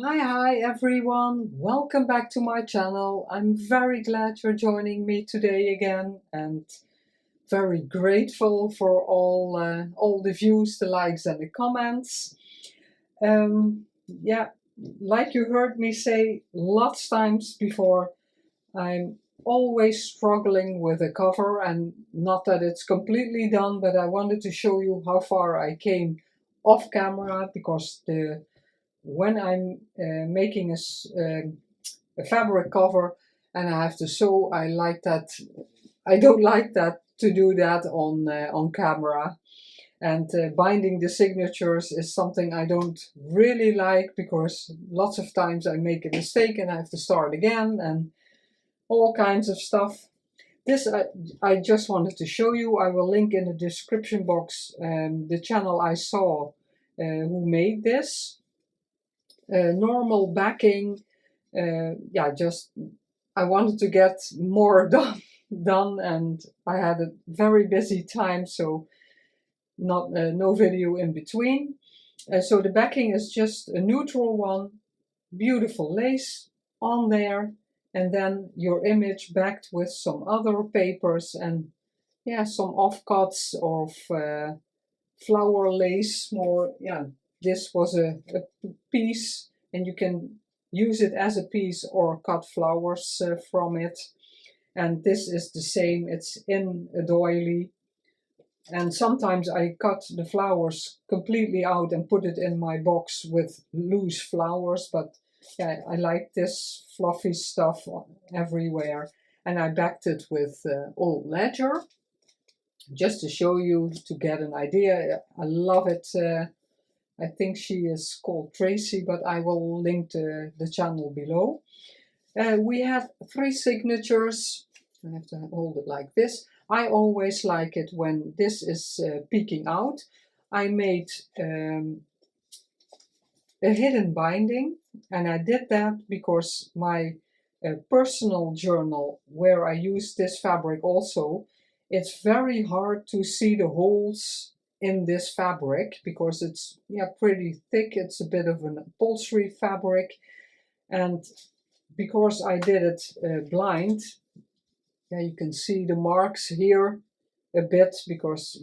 Hi everyone, welcome back to my channel. I'm very glad you're joining me today again and very grateful for all the views, the likes and the comments. Yeah, like you heard me say lots times before, I'm always struggling with a cover, and not that it's completely done, but I wanted to show you how far I came off camera, because when I'm making a fabric cover and I have to sew, I don't like that to do that on camera. And binding the signatures is something I don't really like, because lots of times I make a mistake and I have to start again and all kinds of stuff. This I just wanted to show you. I will link in the description box the channel I saw who made this. Normal backing, yeah, just I wanted to get more done, and I had a very busy time, so no video in between. So the backing is just a neutral one, beautiful lace on there, and then your image backed with some other papers and yeah, some offcuts of flower lace. More, yeah, this was a piece, and you can use it as a piece or cut flowers from it. And this is the same, it's in a doily. And sometimes I cut the flowers completely out and put it in my box with loose flowers, but yeah, I like this fluffy stuff everywhere. And I backed it with old ledger, just to show you, to get an idea. I love it. I think she is called Tracy, but I will link the channel below. We have 3 signatures. I have to hold it like this. I always like it when this is peeking out. I made a hidden binding, and I did that because my personal journal, where I use this fabric also, it's very hard to see the holes in this fabric because it's pretty thick. It's a bit of an upholstery fabric, and because I did it blind, you can see the marks here a bit, because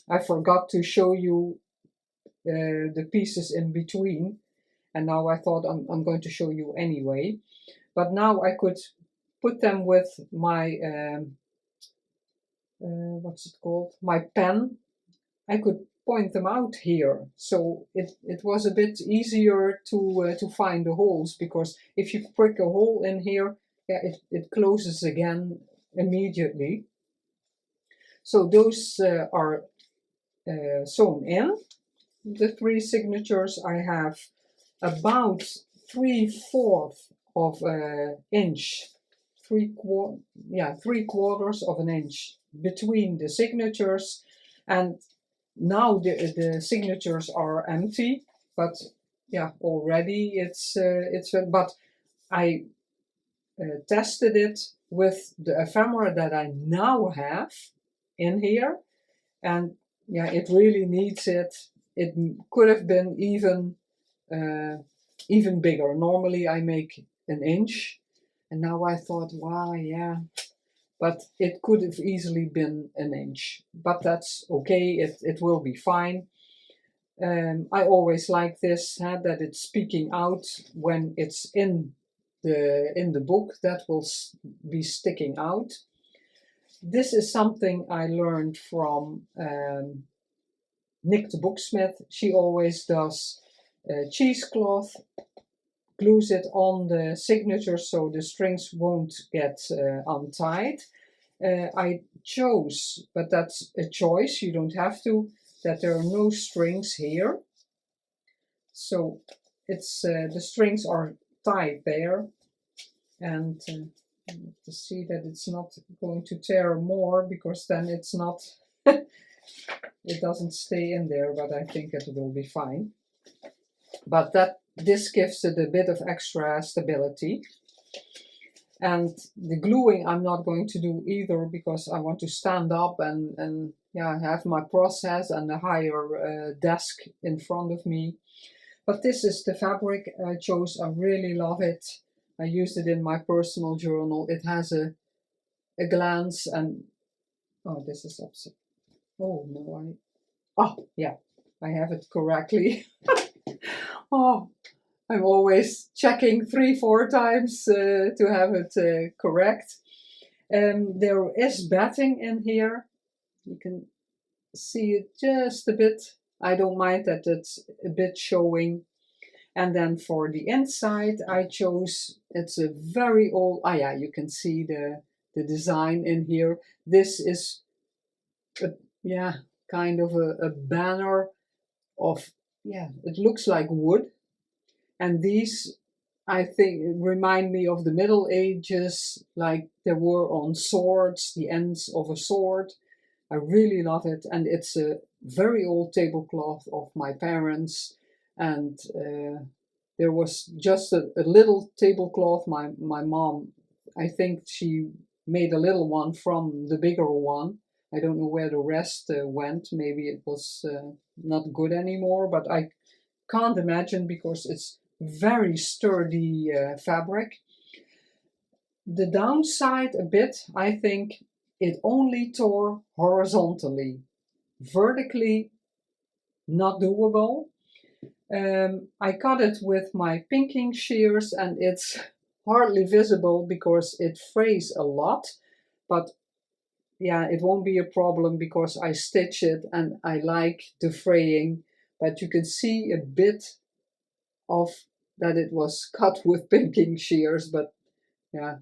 I forgot to show you the pieces in between, and now I thought I'm going to show you anyway. But now I could put them with my what's it called, my pen. I could point them out here, so it was a bit easier to find the holes, because if you prick a hole in here, it closes again immediately. So those are sewn in. The 3 signatures, I have about 3/4 of an inch, 3/4 of an inch between the signatures. And now the signatures are empty, but already it's but I tested it with the ephemera that I now have in here, and it really needs it. It could have been even bigger. Normally I make an inch, and now I thought, wow, but it could have easily been an inch, but that's okay. It will be fine. I always like this, that it's speaking out when it's in the book. That will be sticking out. This is something I learned from Nick the Booksmith. She always does cheesecloth, glues it on the signature so the strings won't get untied. I chose, but that's a choice, you don't have to, that there are no strings here. So it's the strings are tied there, and to see that it's not going to tear more, because then it's not it doesn't stay in there, but I think it will be fine. But this gives it a bit of extra stability. And the gluing I'm not going to do either, because I want to stand up and have my process and a higher desk in front of me. But this is the fabric I chose. I really love it. I used it in my personal journal. It has a glance and, oh, this is upset. Oh, no, oh, yeah, I have it correctly. Oh, I'm always checking 3-4 times to have it correct. There is batting in here. You can see it just a bit. I don't mind that it's a bit showing. And then for the inside, I chose, it's a very old, ah yeah, you can see the design in here. This is, yeah, kind of a banner of, yeah, it looks like wood. And these, I think, remind me of the Middle Ages, like there were on swords, the ends of a sword. I really love it. And it's a very old tablecloth of my parents. And there was just a little tablecloth. My mom, I think she made a little one from the bigger one. I don't know where the rest went. Maybe it was not good anymore, but I can't imagine because it's very sturdy fabric. The downside a bit, I think, it only tore horizontally. Vertically, not doable. I cut it with my pinking shears and it's hardly visible because it frays a lot, but yeah, it won't be a problem because I stitch it and I like the fraying, but you can see a bit of that it was cut with pinking shears, but yeah,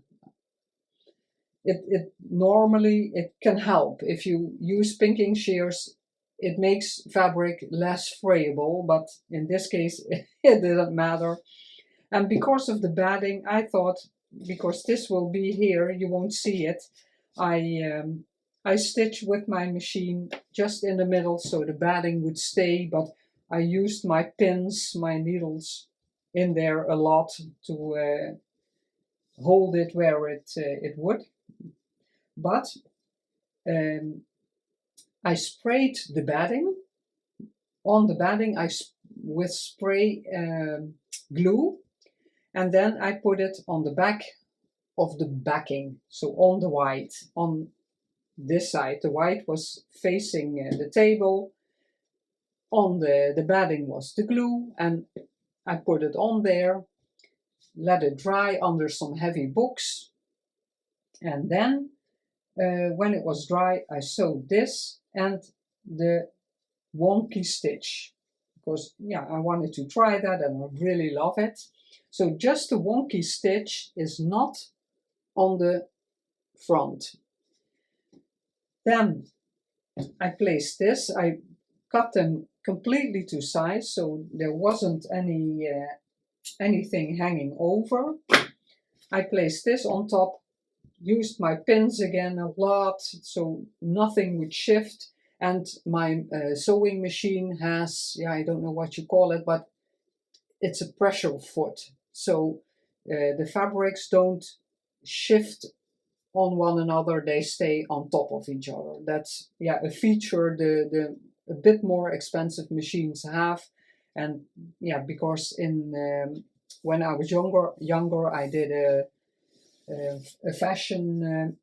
it normally it can help. If you use pinking shears, it makes fabric less frayable, but in this case it didn't matter. And because of the batting, I thought, because this will be here, you won't see it, I stitched with my machine just in the middle so the batting would stay, but I used my pins, my needles in there a lot to hold it where it would. But I sprayed the batting. On the batting with spray glue, and then I put it on the back of the backing, so on the white, on this side. The white was facing the table, on the batting was the glue, and I put it on there, let it dry under some heavy books, and then when it was dry I sewed this and the wonky stitch, because yeah, I wanted to try that and I really love it. So just the wonky stitch is not on the front. Then I placed this, I cut them completely to size so there wasn't anything hanging over. I placed this on top, used my pins again a lot so nothing would shift, and my sewing machine has, yeah, I don't know what you call it, but it's a pressure foot, so the fabrics don't shift on one another, they stay on top of each other. That's, yeah, a feature the a bit more expensive machines have. And yeah, because in when I was younger I did a fashion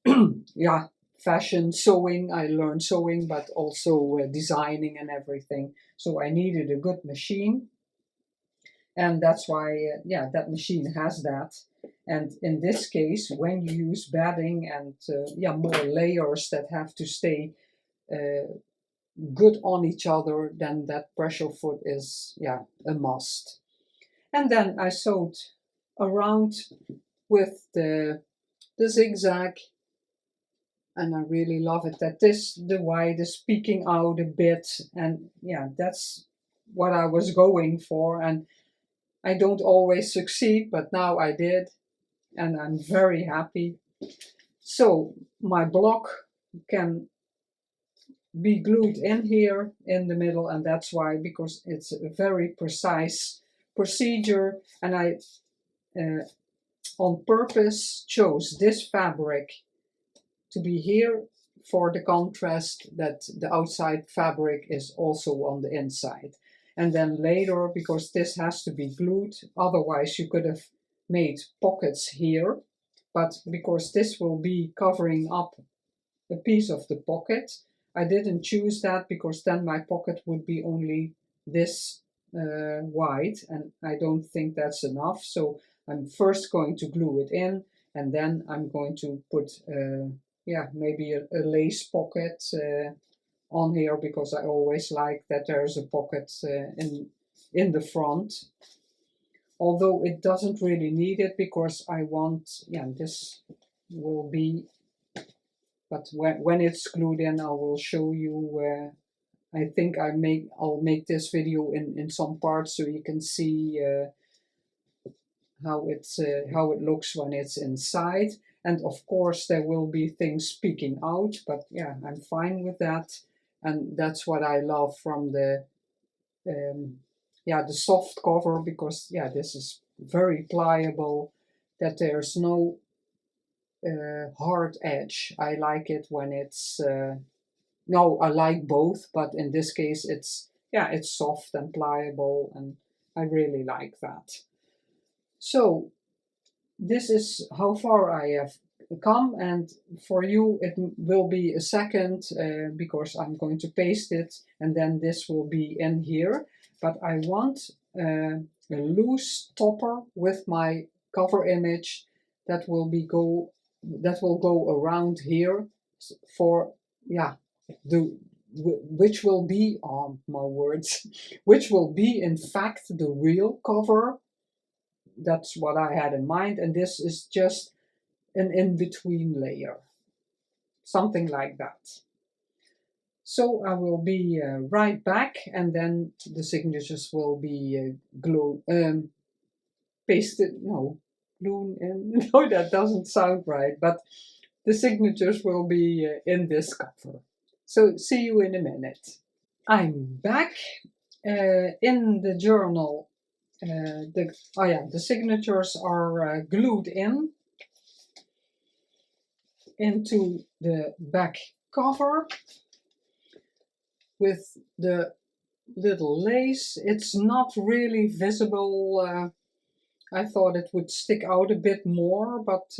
yeah, fashion sewing. I learned sewing but also designing and everything, so I needed a good machine, and that's why yeah, that machine has that. And in this case, when you use batting and yeah, more layers that have to stay good on each other, then that pressure foot is, yeah, a must. And then I sewed around with the zigzag, and I really love it that the white is peeking out a bit, and yeah, that's what I was going for. And I don't always succeed, but now I did, and I'm very happy. So my block can be glued in here in the middle, and that's why, because it's a very precise procedure, and I on purpose chose this fabric to be here for the contrast that the outside fabric is also on the inside. And then later, because this has to be glued, otherwise you could have made pockets here, but because this will be covering up a piece of the pocket, I didn't choose that because then my pocket would be only this wide, and I don't think that's enough. So I'm first going to glue it in, and then I'm going to put yeah, maybe a lace pocket on here, because I always like that there's a pocket in the front. Although it doesn't really need it, because I want, yeah, this will be, but when it's glued in, I will show you. I think I'll make this video in some parts so you can see how it looks when it's inside. And of course there will be things peeking out, but yeah, I'm fine with that. And that's what I love from the yeah, the soft cover, because yeah, this is very pliable, that there's no hard edge. I like it when it's no, I like both, but in this case it's, yeah, it's soft and pliable, and I really like that. So this is how far I have come, and for you it will be a second because I'm going to paste it, and then this will be in here. But I want a loose topper with my cover image that will go around here for, yeah, which will be, my words, which will be in fact the real cover. That's what I had in mind, and this is just an in-between layer, something like that. So I will be right back, and then the signatures will be pasted, no, glued in, no, that doesn't sound right, but the signatures will be in this cover. So see you in a minute. I'm back in the journal. The signatures are glued into the back cover with the little lace. It's not really visible. I thought it would stick out a bit more, but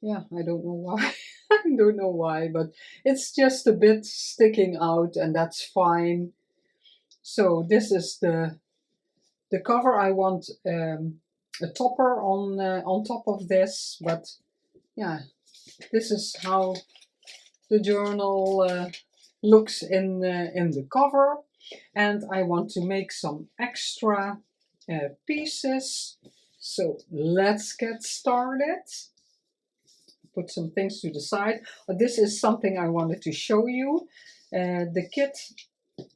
yeah, I don't know why. I don't know why, but it's just a bit sticking out, and that's fine. So this is the cover. I want a topper on top of this, but yeah, this is how the journal looks in the cover. And I want to make some extra pieces. So let's get started. Put some things to the side. This is something I wanted to show you. The kit,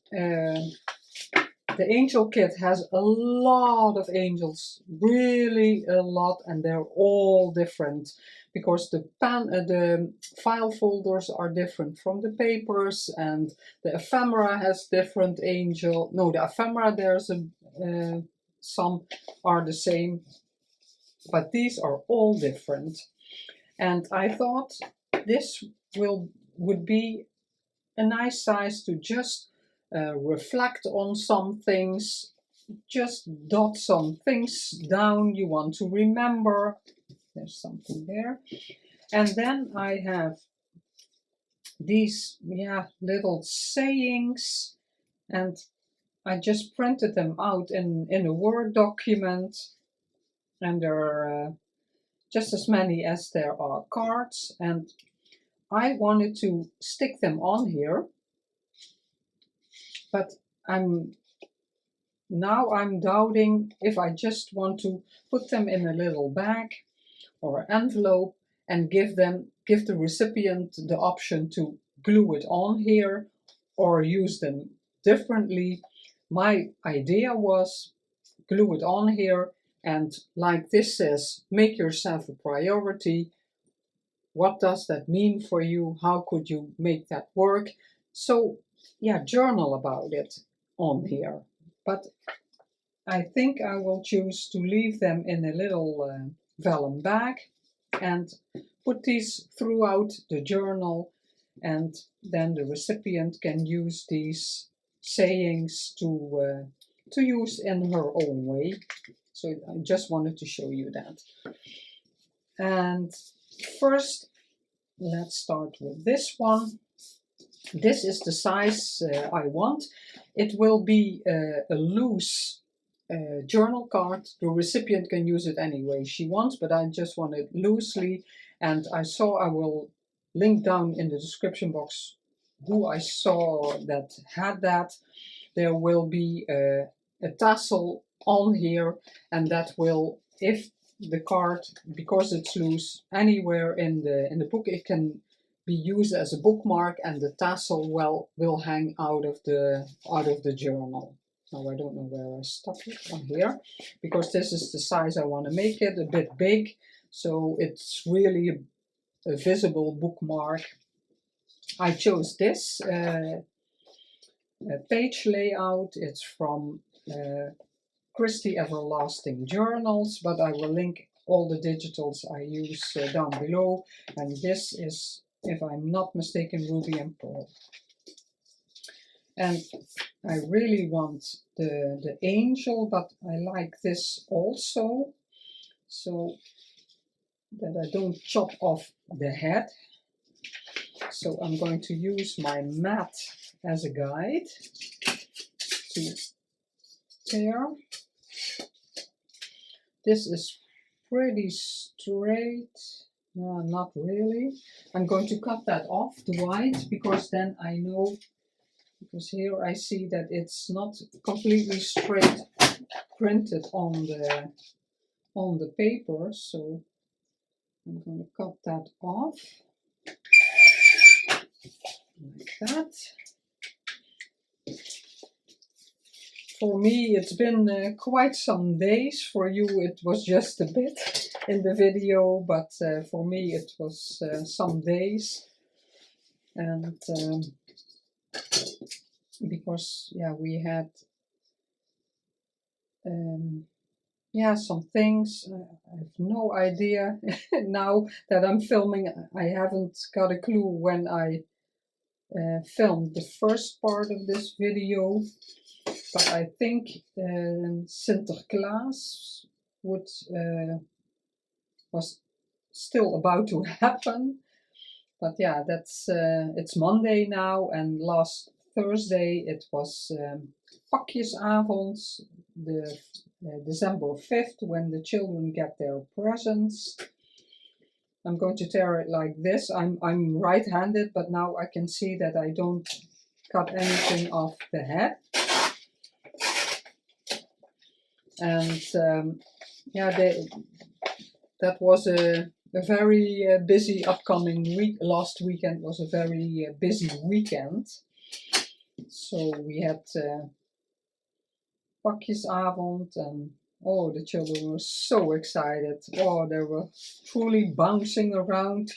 the angel kit has a lot of angels, really a lot, and they're all different because the file folders are different from the papers, and the ephemera has different angel. No, the ephemera, there's some are the same, but these are all different. And I thought this would be a nice size to just reflect on some things, just dot some things down you want to remember. There's something there. And then I have these, yeah, little sayings, and I just printed them out in a Word document, and there are just as many as there are cards, and I wanted to stick them on here, but I'm doubting if I just want to put them in a little bag or envelope and give the recipient the option to glue it on here or use them differently. My idea was glue it on here, and like this says, make yourself a priority. What does that mean for you? How could you make that work? So yeah, journal about it on here. But I think I will choose to leave them in a little vellum bag and put these throughout the journal, and then the recipient can use these sayings to use in her own way. So I just wanted to show you that. And first, let's start with this one. This is the size I want. It will be a loose journal card. The recipient can use it any way she wants, but I just want it loosely. And I will link down in the description box who I saw that had that. There will be a tassel on here, and that will, if the card, because it's loose, anywhere in the book, it can be used as a bookmark, and the tassel will hang out of the journal. Now I don't know where I stuck it, on here, because this is the size I want to make it, a bit big, so it's really a visible bookmark. I chose this page layout. It's from Christie Everlasting Journals, but I will link all the digitals I use down below. And this is, if I'm not mistaken, Ruby and Pearl. And I really want the angel, but I like this also, so that I don't chop off the head. So I'm going to use my mat as a guide to tear. This is pretty straight. No, not really. I'm going to cut that off, the white, because then I know, because here I see that it's not completely straight printed on the paper, so I'm going to cut that off like that. For me, it's been quite some days. For you, it was just a bit in the video, but for me, it was some days. And because, yeah, we had some things. I have no idea now that I'm filming. I haven't got a clue when I filmed the first part of this video. But I think Sinterklaas was still about to happen. But yeah, that's it's Monday now, and last Thursday it was Pakjesavond, the December 5th, when the children get their presents. I'm going to tear it like this. I'm right-handed, but now I can see that I don't cut anything off the head. And yeah, that was a very busy upcoming week. Last weekend was a very busy weekend. So we had Pakjesavond, and oh, the children were so excited. Oh, they were truly bouncing around.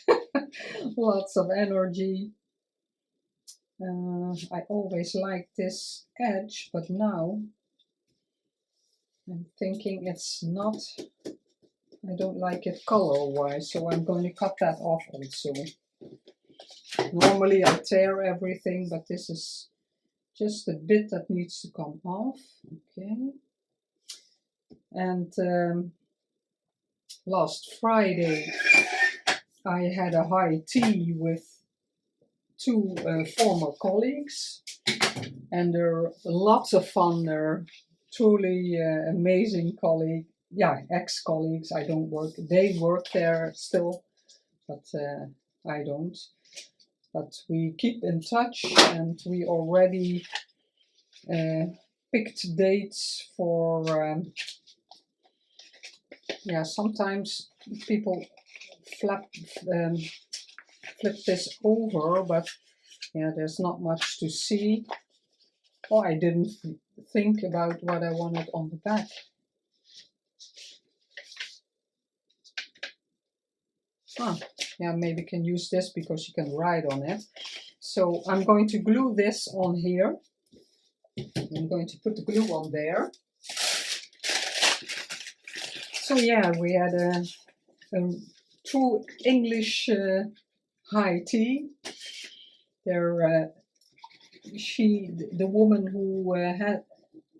Lots of energy. I always liked this edge, but now I'm thinking it's not, I don't like it color-wise, so I'm going to cut that off also. Normally I tear everything, but this is just a bit that needs to come off. Okay. And last Friday I had a high tea with two former colleagues, and they're lots of fun. They're truly amazing colleague, yeah, ex-colleagues. I don't work, they work there still, but I don't. But we keep in touch, and we already picked dates for, yeah, sometimes people flip this over, but yeah, there's not much to see. Oh, I didn't think about what I wanted on the back. Yeah, maybe can use this because you can write on it. So I'm going to glue this on here. I'm going to put the glue on there. So yeah, we had a true English high tea. They're the woman who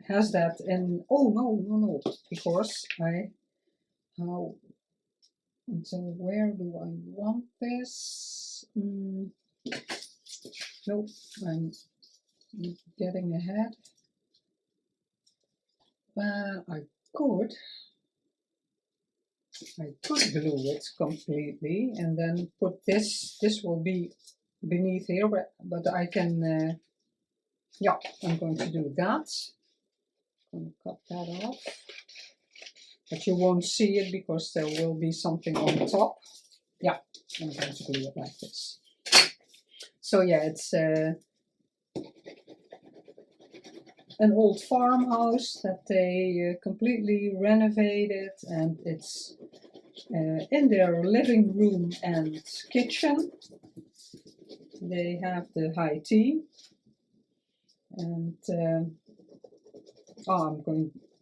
has that, and oh no, because how, so where do I want this? No, I'm getting ahead. I could glue it completely and then put this will be beneath here, but I can, yeah, I'm going to do that. I'm going to cut that off. But you won't see it because there will be something on top. Yeah, I'm going to glue it like this. So yeah, it's an old farmhouse that they completely renovated, and it's in their living room and kitchen. They have the high tea, and I'm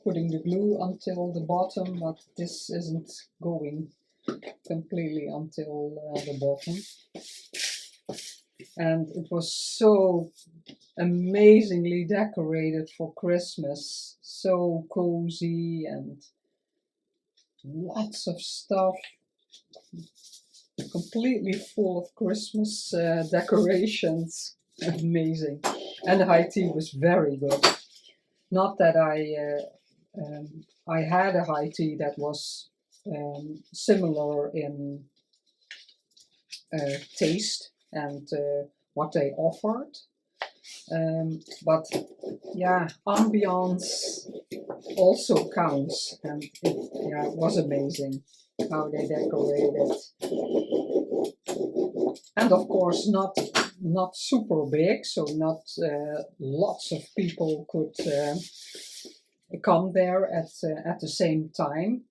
putting the glue until the bottom, but this isn't going completely until the bottom. And it was so amazingly decorated for Christmas, so cozy and lots of stuff, completely full of Christmas decorations. Amazing. And the high tea was very good. Not that I had a high tea that was similar in taste and what they offered, but yeah, ambiance also counts, and it was amazing how they decorated. And of course not super big, so not lots of people could come there at the same time.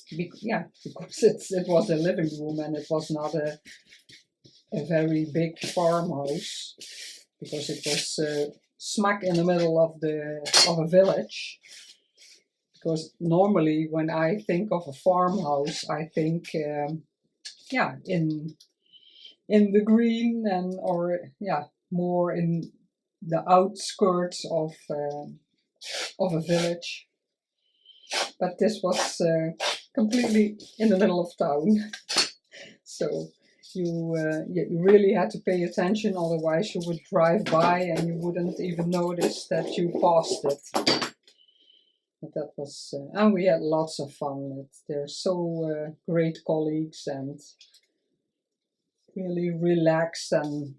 Because it was a living room and it was not a very big farmhouse, because it was smack in the middle of a village. Because normally when I think of a farmhouse, I think in the green, and more in the outskirts of a village. But this was completely in the middle of town. So you really had to pay attention, otherwise you would drive by and you wouldn't even notice that you passed it. But that was, and we had lots of fun. They're so great colleagues and really relaxed and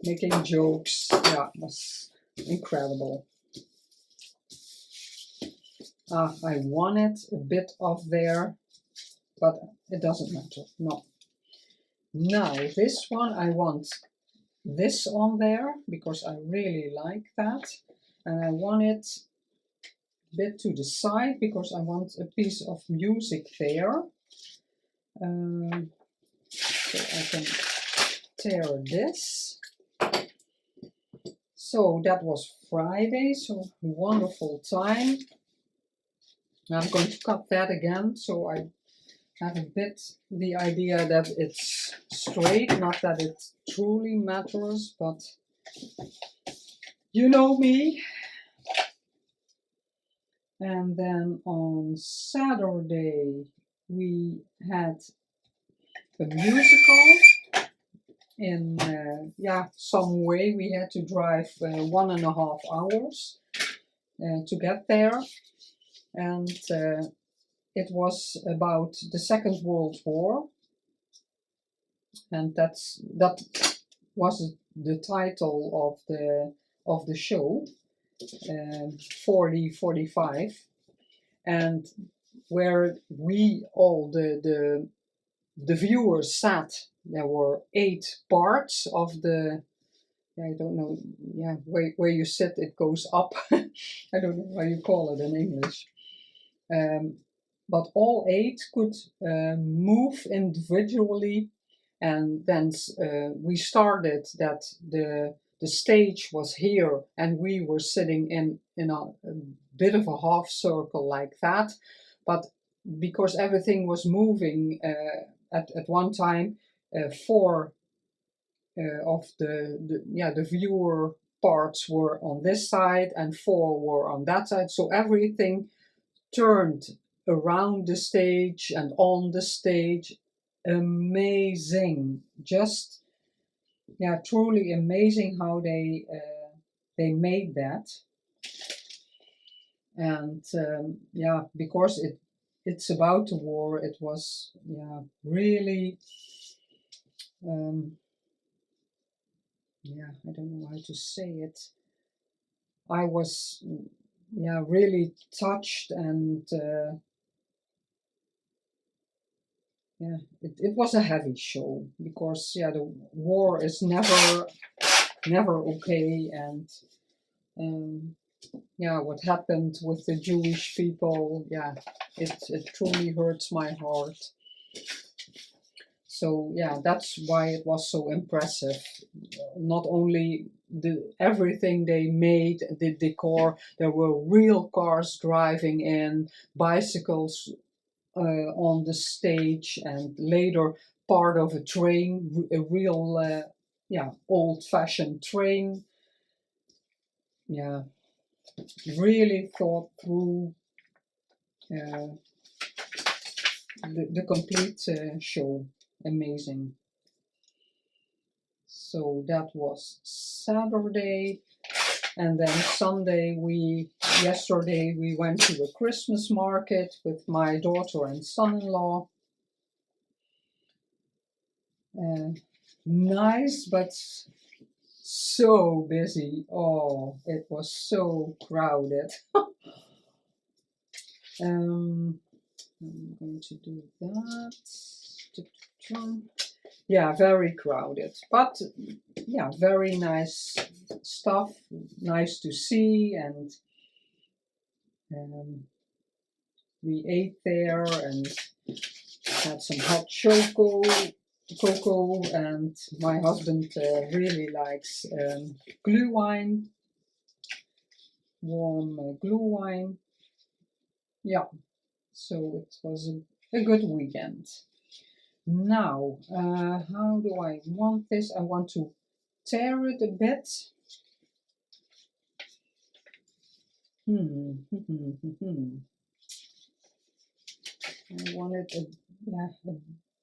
making jokes. Yeah, it was incredible. I wanted a bit of there, but it doesn't matter. No. Now this one, I want this on there because I really like that, and I want it a bit to the side because I want a piece of music there. So I can tear this. So that was Friday, so wonderful time. Now I'm going to cut that again, so I have a bit the idea that it's straight, not that it truly matters, but you know me. And then on Saturday we had a musical in some way. We had to drive 1.5 hours to get there, and it was about the Second World War, and that was the title of the show, 4045, and where we all the viewers sat. There were 8 parts of the, I don't know, where you sit, it goes up. I don't know how you call it in English. But all 8 could move individually, and then we started that the stage was here, and we were sitting in a bit of a half circle like that. But because everything was moving at one time, 4 of the viewer parts were on this side and 4 were on that side, so everything turned around the stage and on the stage. Amazing, just yeah, truly amazing how they made that. And yeah, because it's about the war, it was really yeah, I don't know how to say it. I was really touched, and yeah, it was a heavy show, because the war is never okay, and what happened with the Jewish people, it truly hurts my heart. So yeah, that's why it was so impressive. Not only everything they made, the decor, there were real cars driving in, bicycles on the stage, and later part of a train, a real old-fashioned train. Yeah, really thought through the complete show. Amazing. So that was Saturday, and then Sunday yesterday we went to a Christmas market with my daughter and son-in-law. Nice, but so busy. Oh, it was so crowded. I'm going to do that. Yeah, very crowded, but yeah, very nice stuff, nice to see, and we ate there and had some hot cocoa, and my husband really likes glue wine, warm glue wine. Yeah, so it was a good weekend. Now, how do I want this? I want to tear it a bit. I want it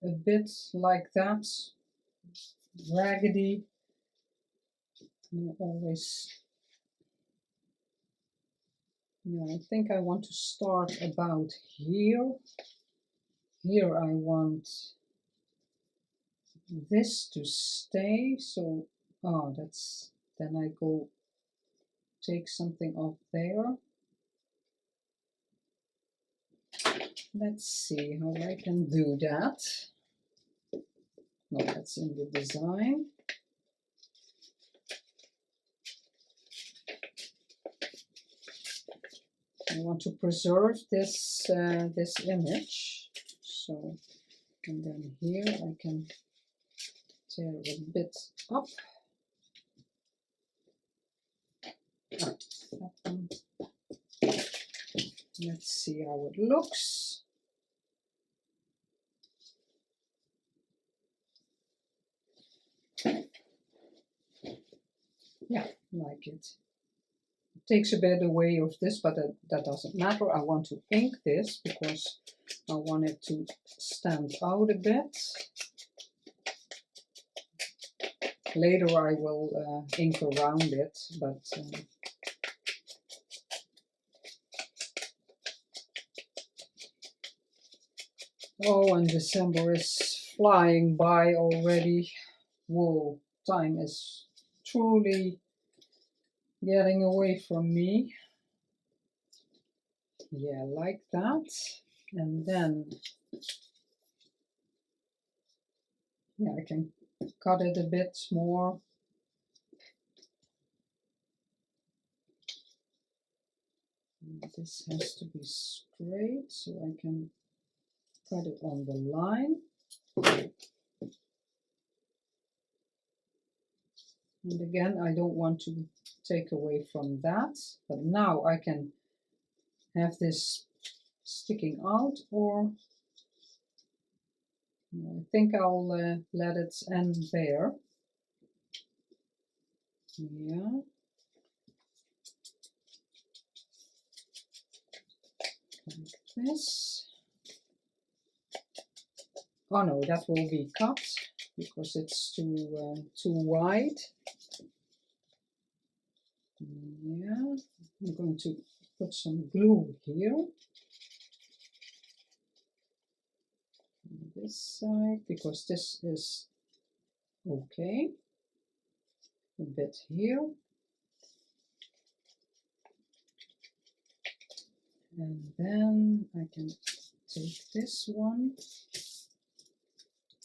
a bit like that, raggedy. Always, I think I want to start about here. Here I want this to stay, so then I go take something off there. Let's see how I can do that. No, that's in the design. I want to preserve this this image, so, and then here I can tear a bit up. Let's see how it looks. Yeah, like it. It takes a bit away of this, but that doesn't matter. I want to ink this because I want it to stand out a bit. Later I will ink around it, but oh, and December is flying by already. Whoa, time is truly getting away from me. Yeah, like that. And then, yeah, I can cut it a bit more. This has to be straight, so I can cut it on the line. And again, I don't want to take away from that, but now I can have this sticking out, or I think I'll let it end there. Yeah. Like this. Oh no, that will be cut because it's too wide. Yeah, I'm going to put some glue here on this side because this is okay. A bit here. And then I can take this one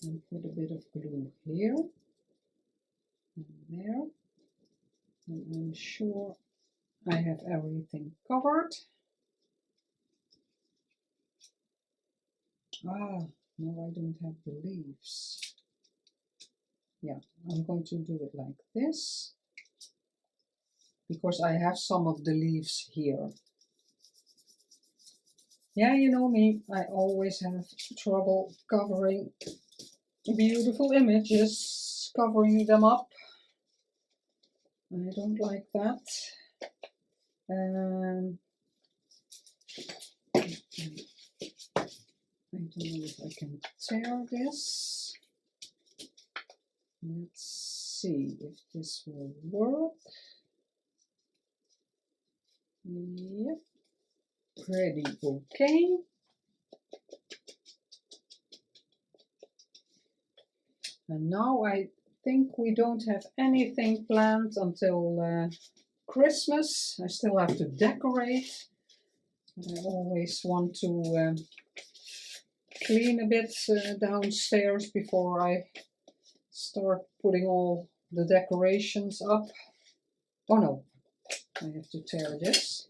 and put a bit of glue here and there. And I'm sure I have everything covered. Ah, no, I don't have the leaves. Yeah, I'm going to do it like this because I have some of the leaves here. Yeah, you know me, I always have trouble covering beautiful images, covering them up. I don't like that. I don't know if I can tear this. Let's see if this will work. Yep, pretty okay. And now I think we don't have anything planned until Christmas. I still have to decorate. I always want to clean a bit downstairs before I start putting all the decorations up. Oh no, I have to tear this.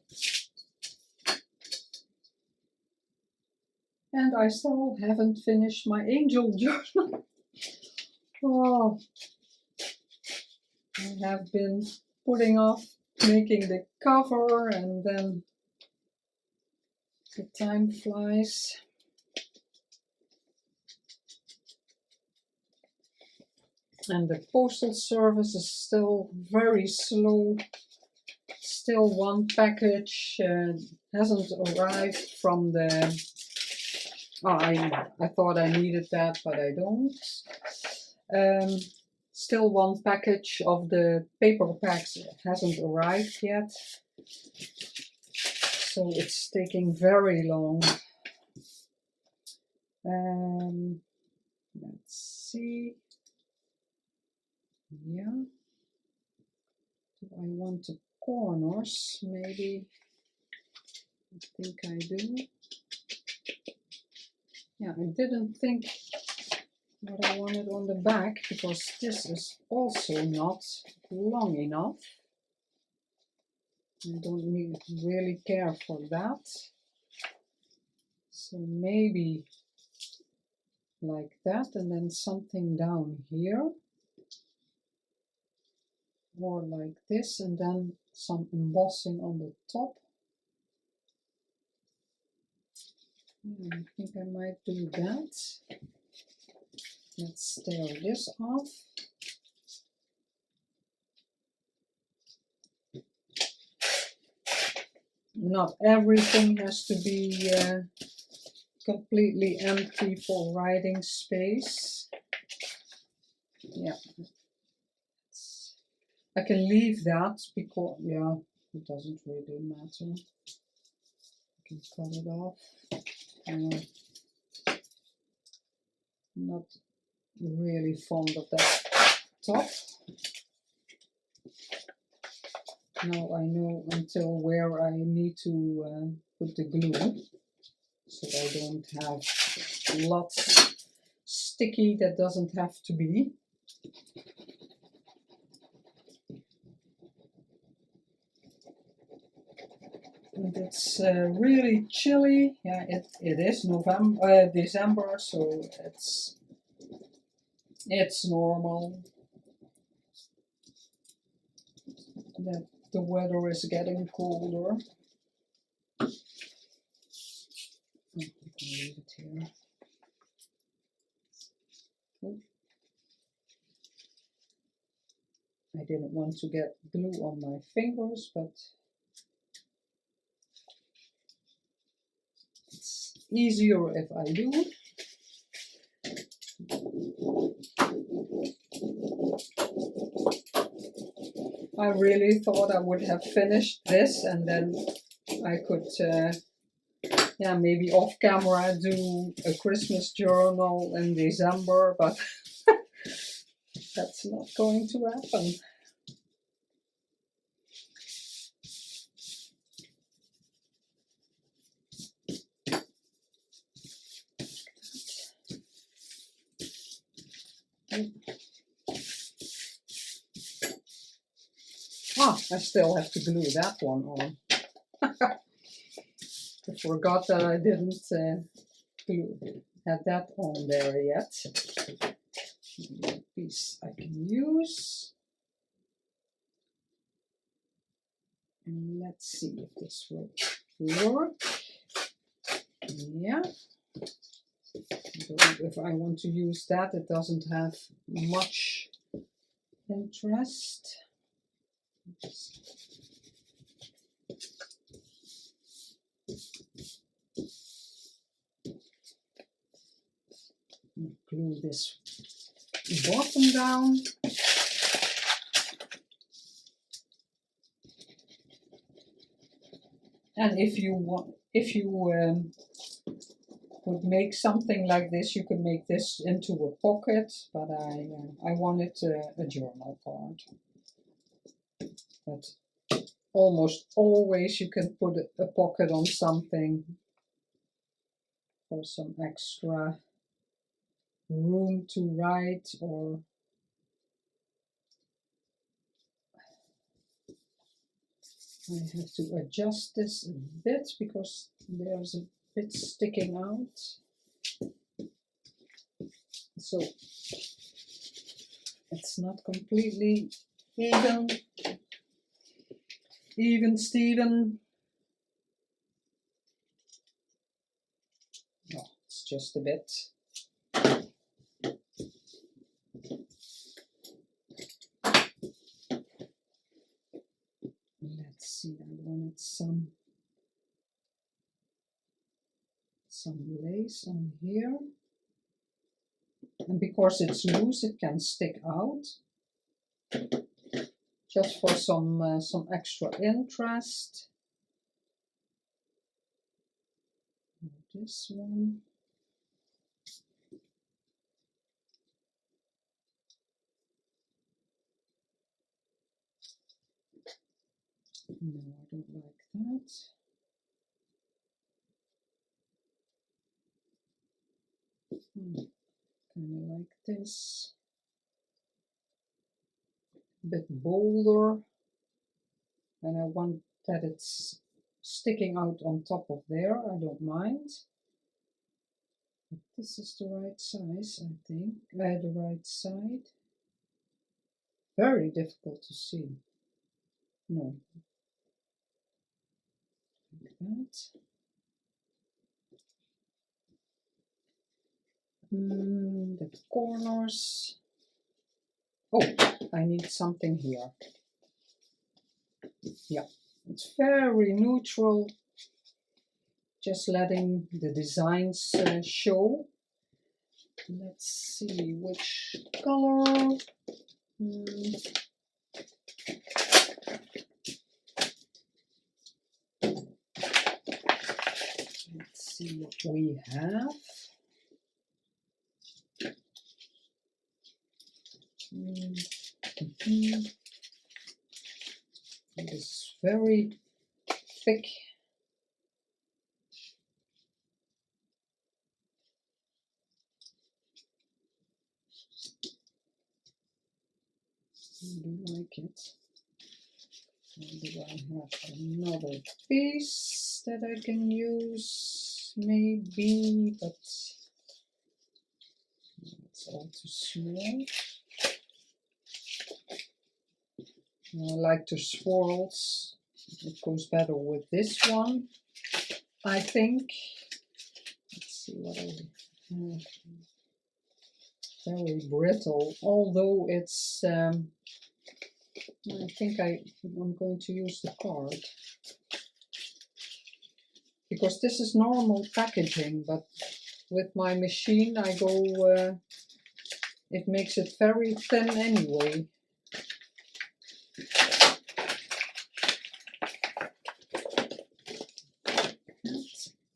And I still haven't finished my angel journal. Oh, I have been putting off making the cover and then the time flies. And the postal service is still very slow. Still one package hasn't arrived from the... Oh, I thought I needed that, but I don't. Still one package of the paper packs hasn't arrived yet. So it's taking very long. Let's see. Yeah. Do I want the corners? Maybe. I think I do. Yeah, I didn't think what I wanted on the back because this is also not long enough. I don't really care for that. So maybe like that and then something down here. Or like this and then some embossing on the top. I think I might do that. Let's tear this off. Not everything has to be completely empty for writing space. Yeah. I can leave that because, yeah, it doesn't really matter. I can cut it off. I'm not really fond of that top. Now I know until where I need to put the glue, so I don't have lots sticky that doesn't have to be. And it's really chilly. Yeah, it is December, so it's normal that the weather is getting colder. I can leave it here. Oh. I didn't want to get glue on my fingers, but it's easier if I do. I really thought I would have finished this and then I could, yeah, maybe off camera do a Christmas journal in December, but that's not going to happen. Ah, I still have to glue that one on. I forgot that I didn't have that on there yet. One piece I can use. And let's see if this will work. Yeah. If I want to use that, it doesn't have much interest. Glue this bottom down. And if you want, would make something like this, you could make this into a pocket, but I wanted a journal card. But almost always you can put a pocket on something for some extra room to write, or I have to adjust this a bit because there's a bit sticking out. So it's not completely even Steven. No, it's just a bit. Let's see, I wanted some lace on here. And because it's loose, it can stick out. Just for some extra interest. This one. No, I don't like that. Kind of like this. A bit bolder. And I want that it's sticking out on top of there. I don't mind. But this is the right size, I think. The right side. Very difficult to see. No. Like that. The corners. Oh, I need something here. Yeah, it's very neutral. Just letting the designs show. Let's see which color. Let's see what we have. It is very thick. I do like it. And do I have another piece that I can use? Maybe, but it's all too small. I like the swirls. It goes better with this one, I think. Let's see what I have. Very brittle, although it's I think I'm going to use the card, because this is normal packaging, but with my machine I go, it makes it very thin anyway.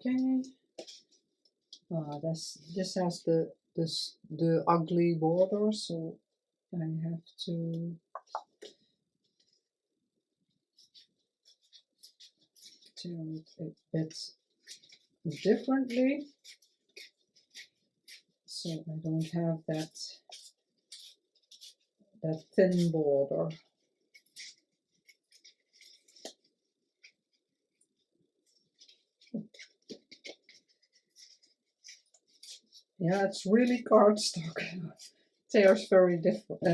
Okay. This has the ugly border, so I have to tear it a bit differently, so I don't have that thin border. Yeah, it's really cardstock. Tears very difficult. I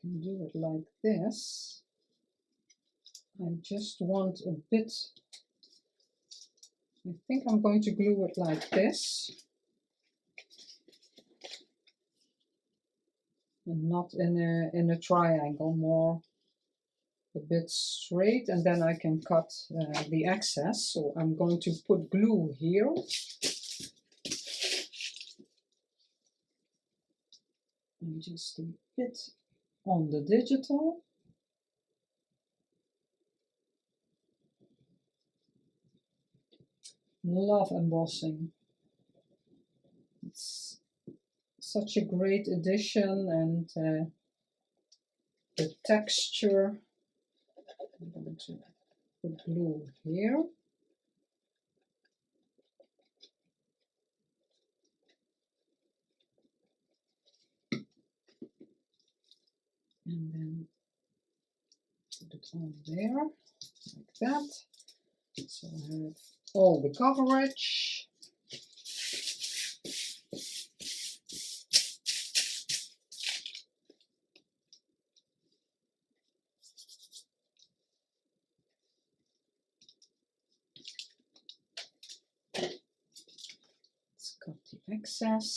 can do it like this. I just want a bit. I think I'm going to glue it like this, and not in a triangle, more a bit straight, and then I can cut the excess. So I'm going to put glue here. And just a bit on the digital. Love embossing. It's such a great addition, and the texture. I'm going to put glue here. And then put it on there, like that. So I have all the coverage. Let's cut the excess.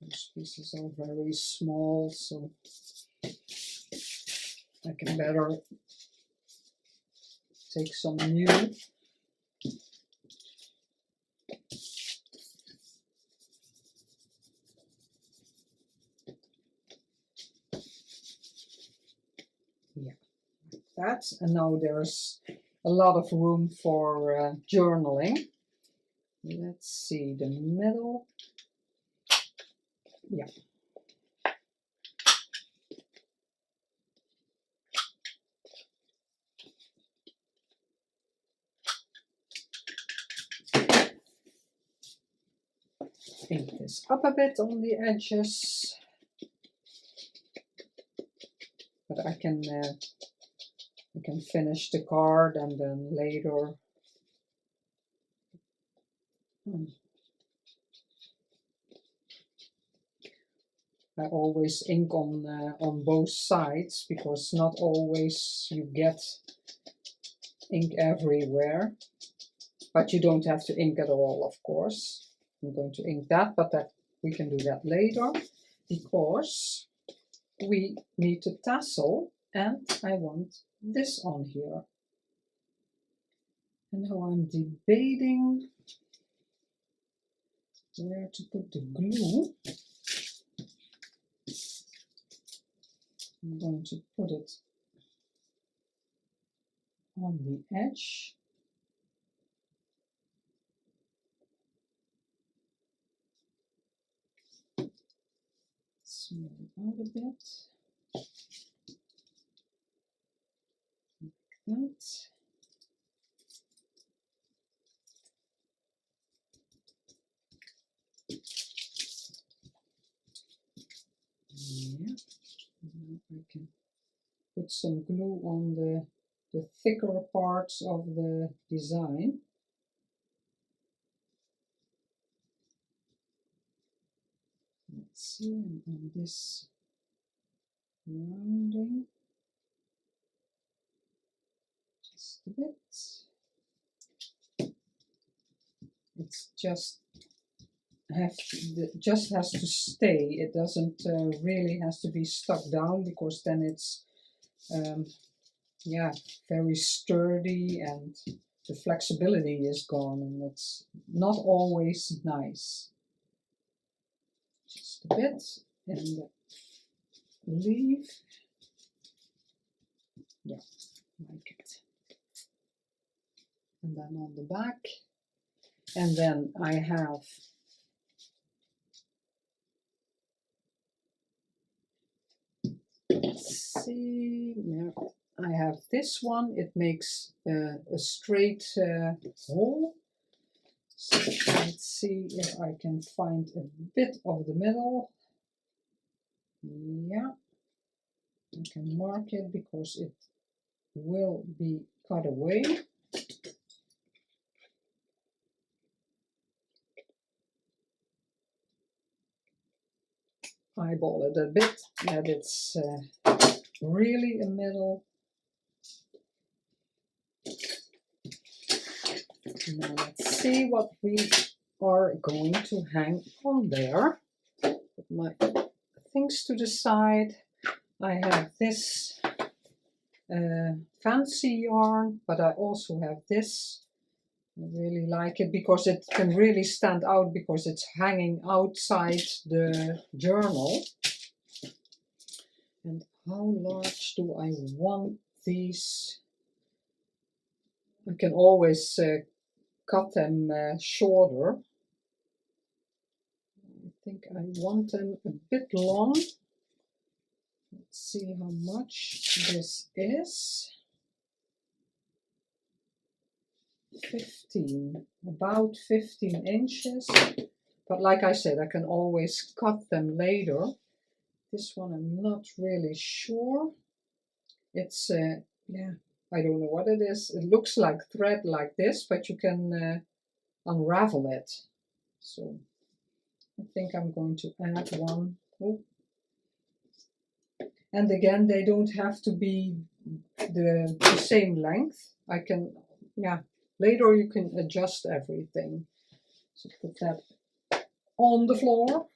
Those pieces are very small, so I can better take some new. Yeah, like that. And now there's a lot of room for journaling. Let's see, the middle. Yeah. Ink this up a bit on the edges, but I can finish the card and then later. I always ink on both sides, because not always you get ink everywhere, but you don't have to ink at all, of course. I'm going to ink that, but we can do that later, because we need to tassel, and I want this on here. And now I'm debating where to put the glue. I'm going to put it on the edge. Smooth it out a bit. Like that. Yeah. Now I can put some glue on the thicker parts of the design. Let's see, and on this rounding, just a bit. It's just has to stay. It doesn't really has to be stuck down, because then it's yeah, very sturdy and the flexibility is gone, and it's not always nice. Just a bit in the leaf. Yeah, like it. And then on the back. And then I have let's see, yeah, I have this one. It makes a straight hole. So let's see if I can find a bit of the middle. Yeah, I can mark it because it will be cut away. Eyeball it a bit that it's really a middle. Now let's see what we are going to hang on there. Put my things to the side. I have this fancy yarn, but I also have this. I really like it because it can really stand out because it's hanging outside the journal. And how large do I want these? I can always cut them shorter. I think I want them a bit long. Let's see how much this is. 15, about 15 inches. But like I said, I can always cut them later. This one I'm not really sure. It's, yeah, I don't know what it is. It looks like thread like this, but you can unravel it. So I think I'm going to add one. Oh. And again, they don't have to be the same length. I can, yeah, later you can adjust everything. So put that on the floor.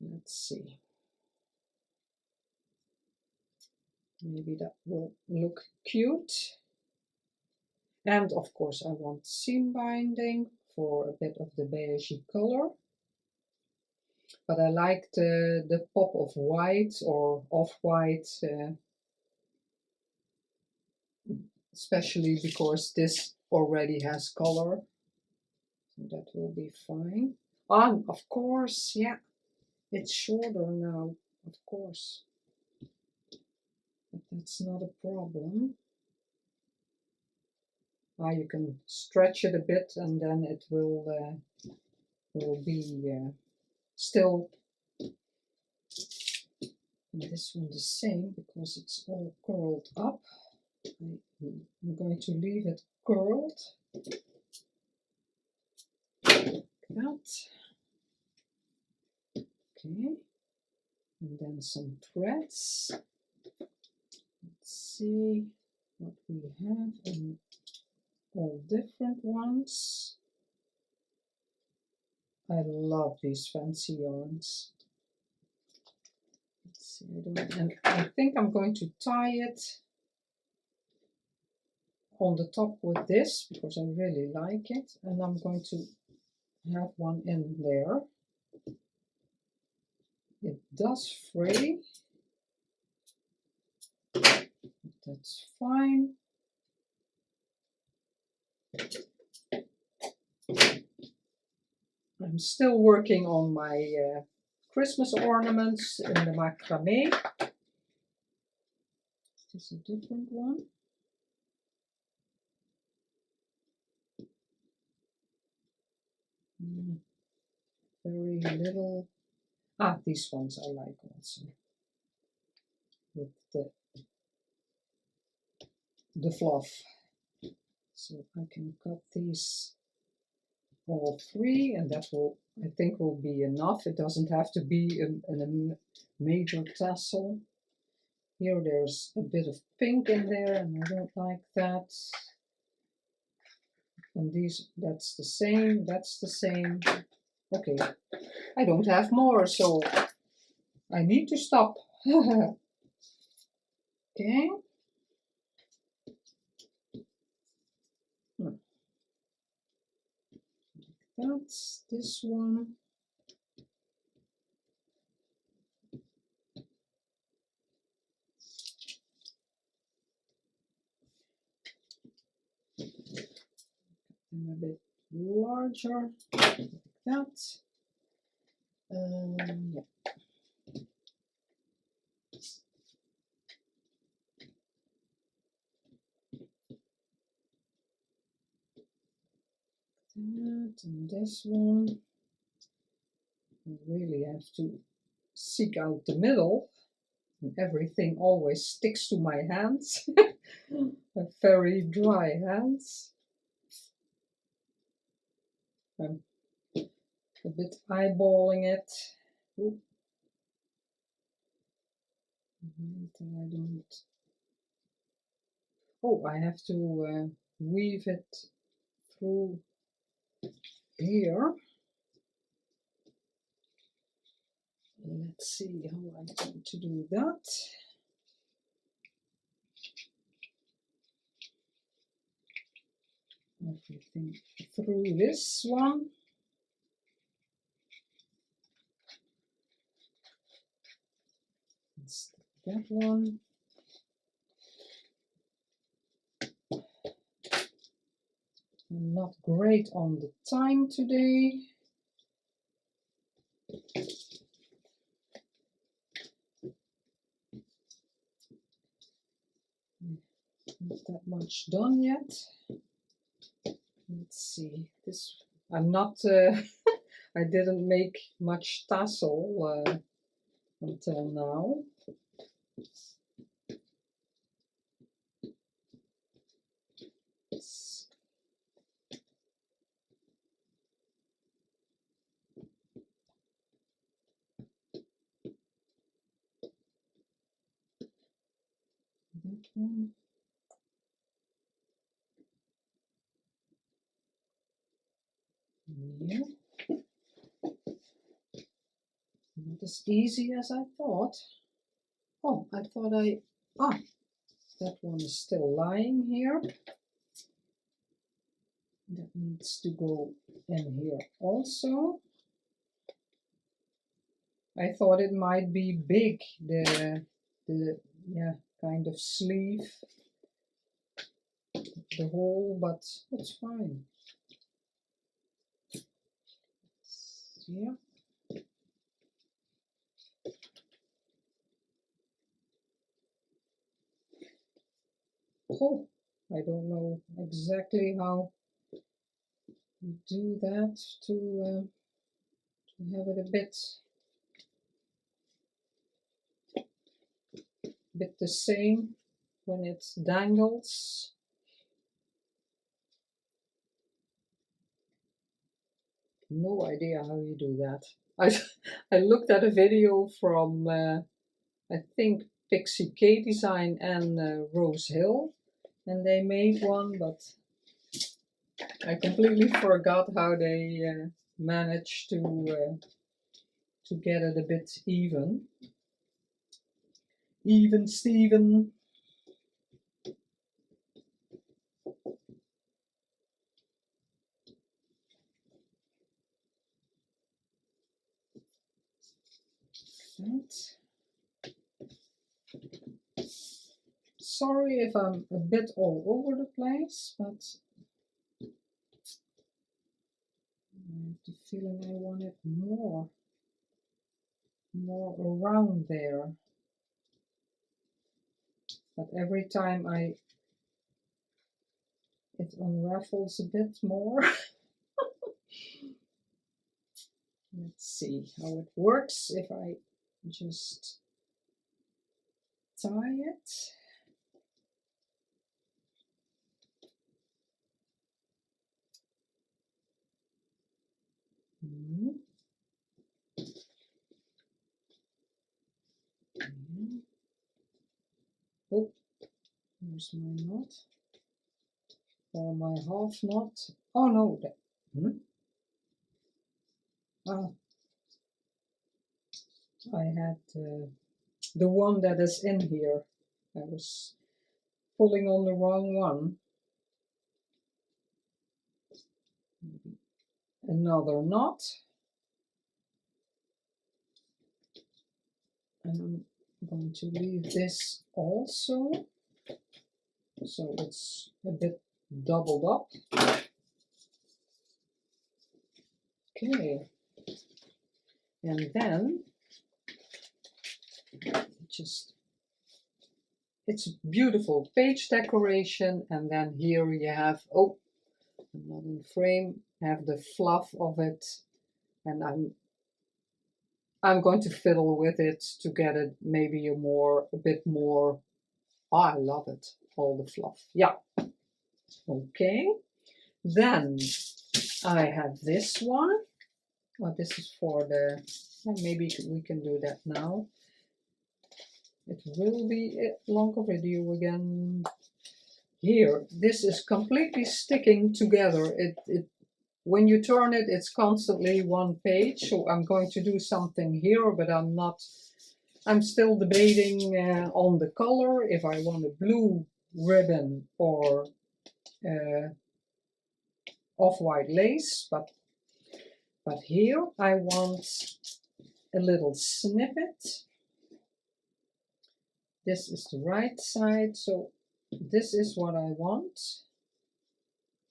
Let's see. Maybe that will look cute. And of course I want seam binding for a bit of the beigey color. But I like the pop of white or off-white, especially because this already has color. So that will be fine. And of course, yeah, it's shorter now, of course. But that's not a problem. You can stretch it a bit and then it will be still this one the same because it's all curled up. I'm going to leave it curled. That. Okay. And then some threads. Let's see what we have in all different ones. I love these fancy yarns. Let's see, and I think I'm going to tie it on the top with this because I really like it, and I'm going to have one in there. It does fray, but that's fine. I'm still working on my Christmas ornaments in the macrame. Is this a different one? Very little. These ones I like also. With the fluff. So I can cut these all three, and that will, I think, will be enough. It doesn't have to be a major tassel. Here there's a bit of pink in there, and I don't like that. And these, that's the same, that's the same. Okay, I don't have more, so I need to stop. Okay. That's this one. And a bit larger, like that. Yeah. That and this one. I really have to seek out the middle, and everything always sticks to my hands. Very dry hands. I'm a bit eyeballing it. Oop. I don't. Oh, I have to weave it through here. Let's see how I'm going to do that. Everything through this one. That one. I'm not great on the time today. Not that much done yet. Let's see. This I'm not. I didn't make much tassel until now. That one. Yeah. Not as easy as I thought. Oh, I thought that one is still lying here. That needs to go in here also. I thought it might be big, the yeah, kind of sleeve, the hole, but it's fine. Yeah. Oh, I don't know exactly how to do that to have it a bit the same when it dangles. No idea how you do that. I looked at a video from I think Pixie K Design and Rose Hill, and they made one, but I completely forgot how they managed to get it a bit even. Even Steven. Sorry if I'm a bit all over the place, but I have the feeling I want it more around there. But every time it unravels a bit more. Let's see how it works if I just tie it. Here's my knot, or my half knot. Oh no, I had the one that is in here. I was pulling on the wrong one. Another knot. And I'm going to leave this also, so it's a bit doubled up. Okay, and then it's beautiful page decoration, and then here you have, oh, I'm not in frame, have the fluff of it, and I'm going to fiddle with it to get it maybe a bit more. Oh, I love it, all the fluff. Yeah. Okay. Then I have this one. Oh, this is for the, maybe we can do that now. It will be a longer video again. Here, this is completely sticking together. When you turn it, it's constantly one page. So I'm going to do something here, but I'm still debating on the color, if I want a blue ribbon or off-white lace, but here I want a little snippet. This is the right side, so this is what I want,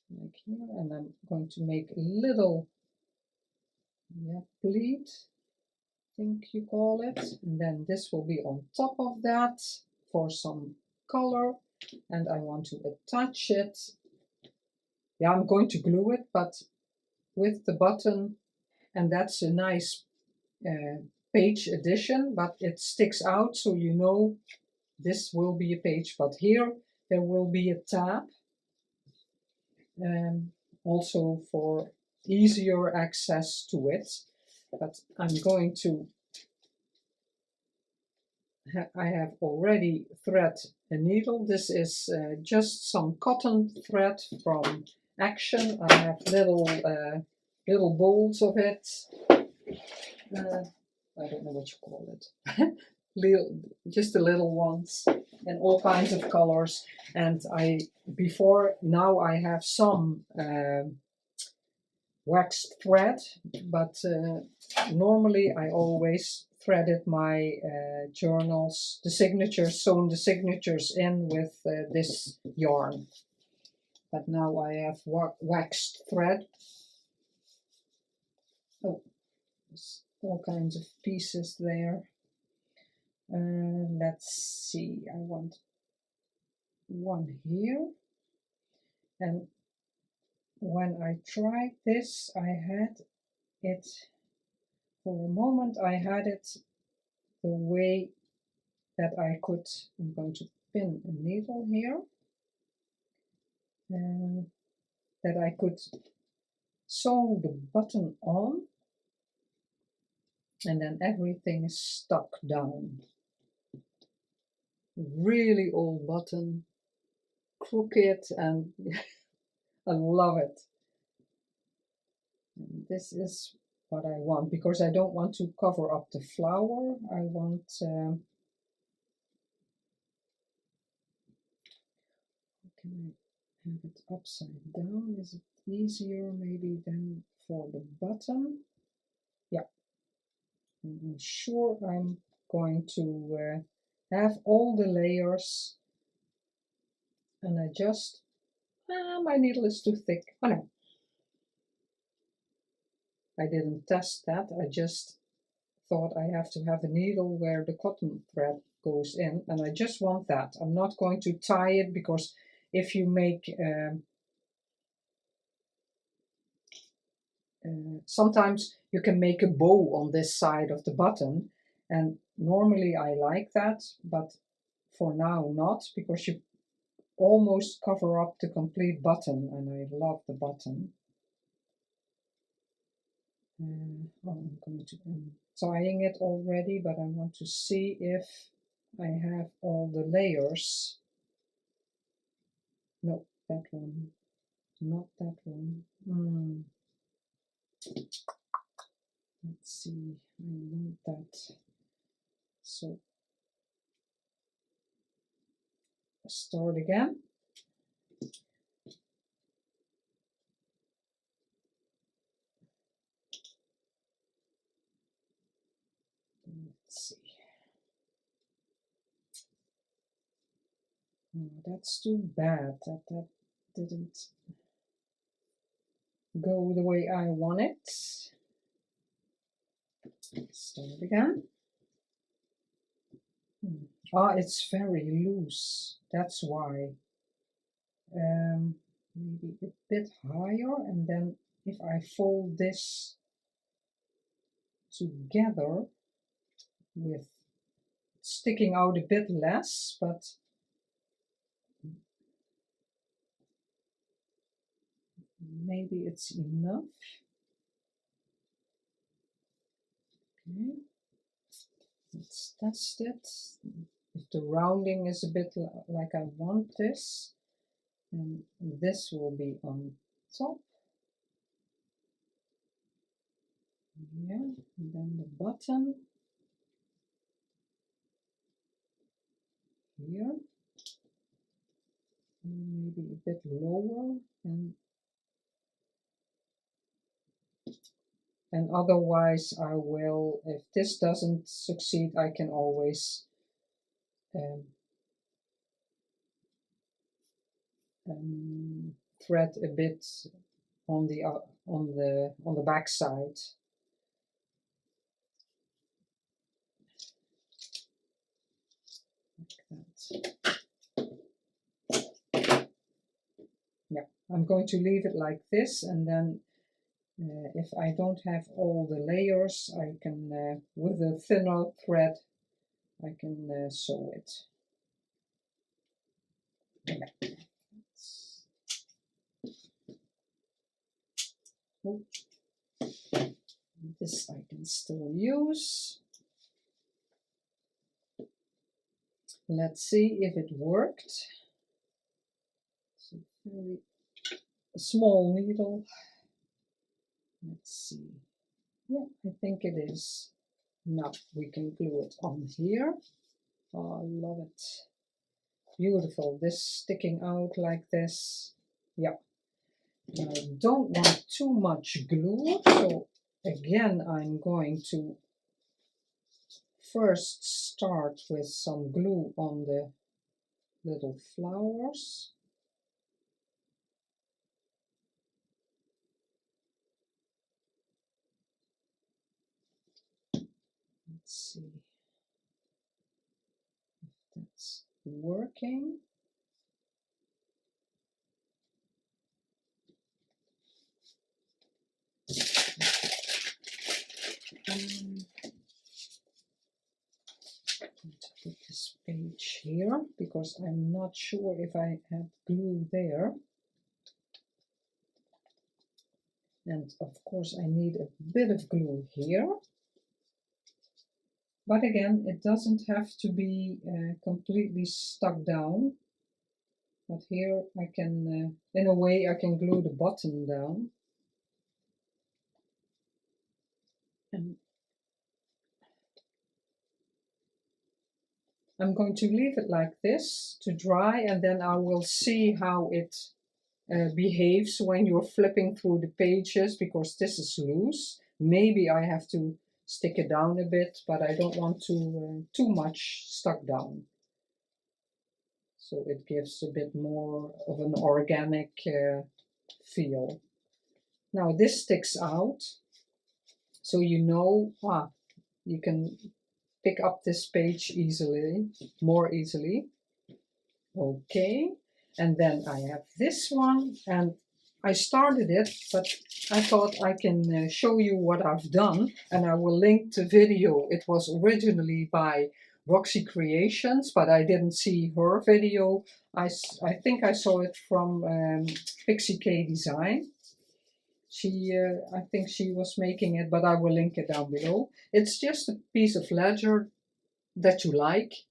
like here, and I'm going to make a little pleat, I think you call it, and then this will be on top of that for some color, and I want to attach it. Yeah, I'm going to glue it, but with the button, and that's a nice page addition, but it sticks out, so you know this will be a page, but here there will be a tab, also for easier access to it. But I'm going to, I have already thread a needle. This is just some cotton thread from Action. I have little bolts of it. I don't know what you call it. Just the little ones, and all kinds of colors. And now I have some waxed thread, but normally I always threaded my journals, sewn the signatures in with this yarn. But now I have waxed thread. Oh, there's all kinds of pieces there. Let's see, I want one here, and when I tried this, I had it, for a moment I had it the way that I could, I'm going to pin a needle here, that I could sew the button on, and then everything is stuck down. Really old button, crooked, and I love it. And this is what I want, because I don't want to cover up the flower. I want can I have it upside down? Is it easier maybe than for the button? Yeah. And I'm sure I'm going to have all the layers, and I just, my needle is too thick. Oh no, I didn't test that. I just thought I have to have a needle where the cotton thread goes in, and I just want that. I'm not going to tie it, because if you make sometimes you can make a bow on this side of the button, and normally I like that, but for now not, because you almost cover up the complete button, and I love the button. I'm going to tying it already, but I want to see if I have all the layers. No, that one. Not that one. Let's see, I want that. So start again. Let's see. Oh, that's too bad that that didn't go the way I want it. Start again. Ah, it's very loose. That's why. Maybe a bit higher, and then if I fold this together with sticking out a bit less, but maybe it's enough. Okay, let's test it. If the rounding is a bit like I want this, and this will be on top. Yeah, and then the bottom here, and maybe a bit lower, and otherwise I will, if this doesn't succeed, I can always thread a bit on the back side. Like that. Yeah, I'm going to leave it like this, and then if I don't have all the layers, I can, with a thinner thread, I can sew it. Yeah. Oh. This I can still use. Let's see if it worked. It's a very small needle. Let's see. Yeah, I think it is. Now we can glue it on here. Oh, I love it. Beautiful. This sticking out like this. Yeah. I don't want too much glue, so again I'm going to first start with some glue on the little flowers. Let's see if that's working. I'm going to put this page here because I'm not sure if I have glue there. And of course I need a bit of glue here. But again, it doesn't have to be completely stuck down. But here I can, in a way, I can glue the bottom down. And I'm going to leave it like this to dry, and then I will see how it behaves when you're flipping through the pages, because this is loose. Maybe I have to stick it down a bit, but I don't want to too much stuck down. So it gives a bit more of an organic feel. Now this sticks out, so you know, you can pick up this page easily, more easily. Okay, and then I have this one, and I started it, but I thought I can show you what I've done, and I will link the video. It was originally by Roxy Creations, but I didn't see her video. I think I saw it from Pixie K Design. I think she was making it, but I will link it down below. It's just a piece of ledger that you like.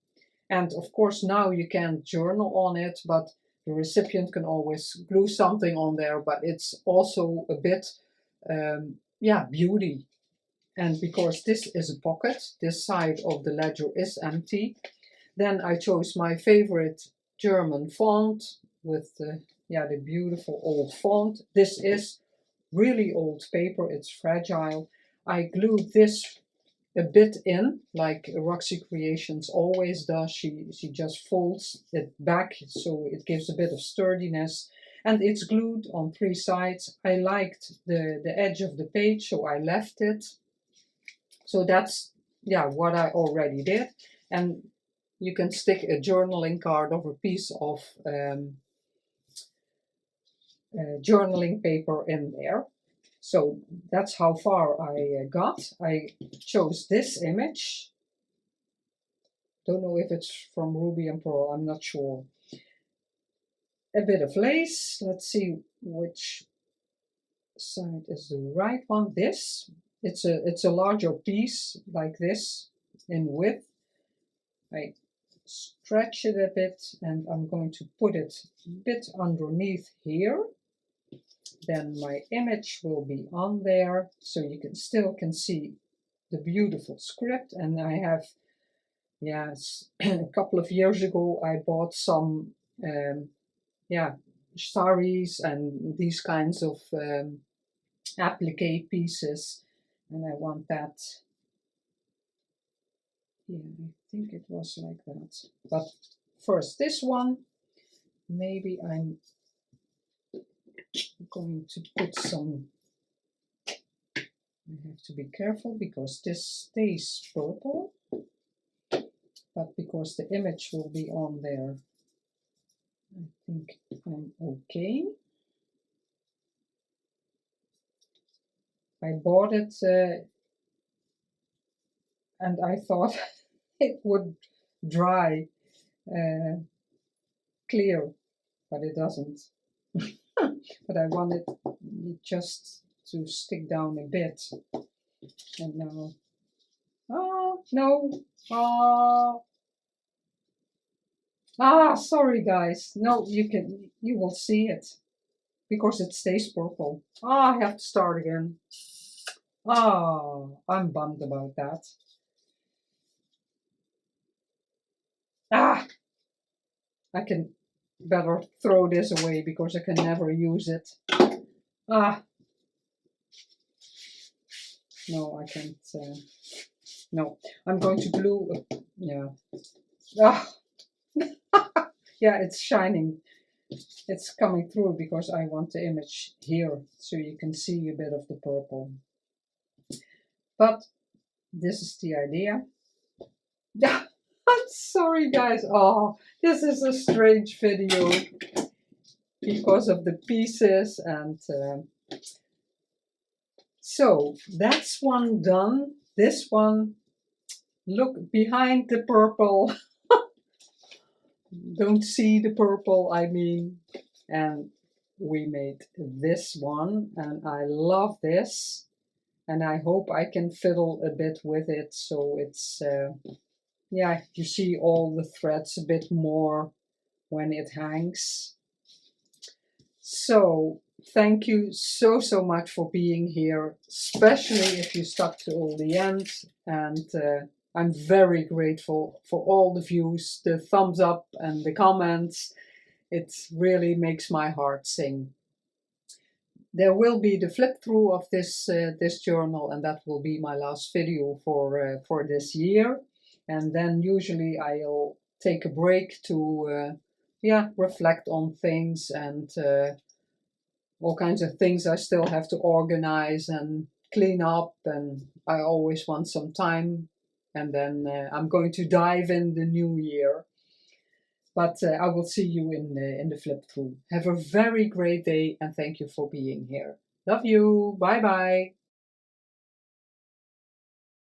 And of course now you can journal on it, but The recipient can always glue something on there, but it's also a bit, yeah, beauty. And because this is a pocket, this side of the ledger is empty, then I chose my favorite German font with the, yeah, the beautiful old font. This is really old paper, it's fragile. I glued this a bit in, like Roxy Creations always does. She just folds it back so it gives a bit of sturdiness, and it's glued on 3 sides. I liked the edge of the page, so I left it. So that's, yeah, what I already did. And you can stick a journaling card or a piece of journaling paper in there. So that's how far I got. I chose this image. Don't know if it's from Ruby and Pearl, I'm not sure. A bit of lace. Let's see which side is the right one. This. It's a larger piece like this in width. I stretch it a bit and I'm going to put it a bit underneath here. Then my image will be on there, so you can still see the beautiful script. And I have, yes, a couple of years ago I bought some, yeah, saris and these kinds of applique pieces, and I want that. Yeah, I think it was like that. But first this one, maybe I'm going to put some, I have to be careful because this stays purple, but because the image will be on there, I think I'm okay. I bought it and I thought it would dry clear, but it doesn't. But I want it just to stick down a bit. And now, oh no, sorry guys, no, you will see it because it stays purple. I have to start again. I'm bummed about that. I can better throw this away because I can never use it. No, I can't. No, I'm going to glue. Yeah. Yeah, it's shining. It's coming through because I want the image here so you can see a bit of the purple. But this is the idea. I'm sorry guys. Oh, this is a strange video because of the pieces and so that's one done. This one, look behind the purple. Don't see the purple, I mean. And we made this one and I love this. And I hope I can fiddle a bit with it so it's, yeah, you see all the threads a bit more when it hangs. So thank you so much for being here, especially if you stuck till the end. And I'm very grateful for all the views, the thumbs up and the comments. It really makes my heart sing. There will be the flip through of this this journal, and that will be my last video for this year. And then usually I'll take a break to yeah, reflect on things and all kinds of things I still have to organize and clean up, and I always want some time. And then I'm going to dive in the new year. But I will see you in the flip through. Have a very great day and thank you for being here. Love you. Bye bye.